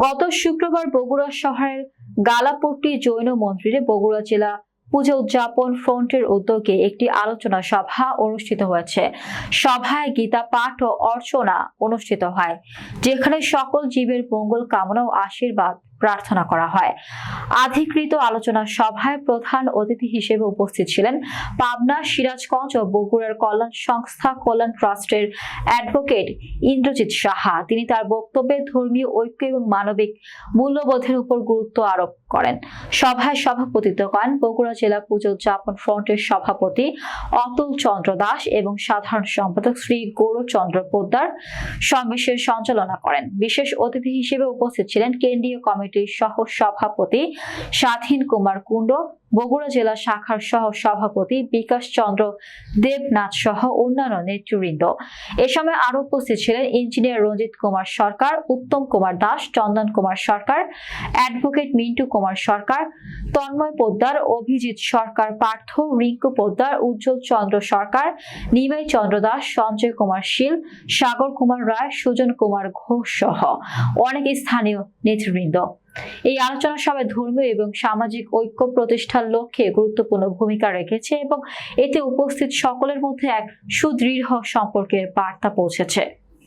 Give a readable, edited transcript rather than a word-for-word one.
গত শুক্রবার বগুড়া শহরের গালাপট্টি জৈন মন্দিরে বগুড়া জেলা পূজা উদযাপন ফ্রন্টের উদ্যোগে একটি আলোচনা সভা অনুষ্ঠিত হয়েছে। সভায় গীতা পাঠ ও অর্চনা অনুষ্ঠিত হয়, যেখানে সকল জীবের মঙ্গল কামনা ও আশীর্বাদ প্রার্থনা করা হয়। আধিকৃত আলোচনা সভায় প্রধান অতিথি হিসেবে উপস্থিত ছিলেন পাবনা, সিরাজগঞ্জ ও বগুড়ার কল্যাণ সংস্থা কল্যাণ ট্রাস্টের অ্যাডভোকেট ইন্দ্রজিৎ সাহা। তিনি তার বক্তব্যে ধর্মীয় ঐক্য এবং মানবিক মূল্যবোধের উপর গুরুত্ব আরোপ করেন। সভায় সভাপতিত্ব করেন বগুড়া জেলা পূজা উদযাপন ফ্রন্টের সভাপতি অতুল চন্দ্র দাস এবং সাধারণ সম্পাদক শ্রী গৌরচন্দ্র পোদ্দার। সমাবেশের সঞ্চালনা করেন। বিশেষ অতিথি হিসেবে উপস্থিত ছিলেন কেন্দ্রীয় কমিটির সহ সভাপতি স্বাধীন কুমার কুণ্ড, বগুড়া জেলা শাখার সহ সভাপতি বিকাশ চন্দ্র দেবনাথ সহ অন্যান্য নেতৃবৃন্দ। এ সময় আরো উপস্থিত ছিলেন ইঞ্জিনিয়ার রঞ্জিত কুমার সরকার, উত্তম কুমার দাস, চন্দন কুমার সরকার, অ্যাডভোকেট মিন্টু কুমার সরকার, তন্ময় পোদ্দার, অভিজিৎ সরকার পার্থ, রিঙ্কু পোদ্দার, উজ্জ্বল চন্দ্র সরকার, নিমাই চন্দ্র দাস, সঞ্জয় কুমার শীল, সাগর কুমার রায়, সুজন কুমার ঘোষ সহ অনেক স্থানীয় নেতৃবৃন্দ। এই আলোচনা সভায় ধর্মীয় এবং সামাজিক ঐক্য প্রতিষ্ঠার লক্ষ্যে গুরুত্বপূর্ণ ভূমিকা রেখেছে এবং এতে উপস্থিত সকলের মধ্যে এক সুদৃঢ় সম্পর্কের বার্তা পৌঁছেছে।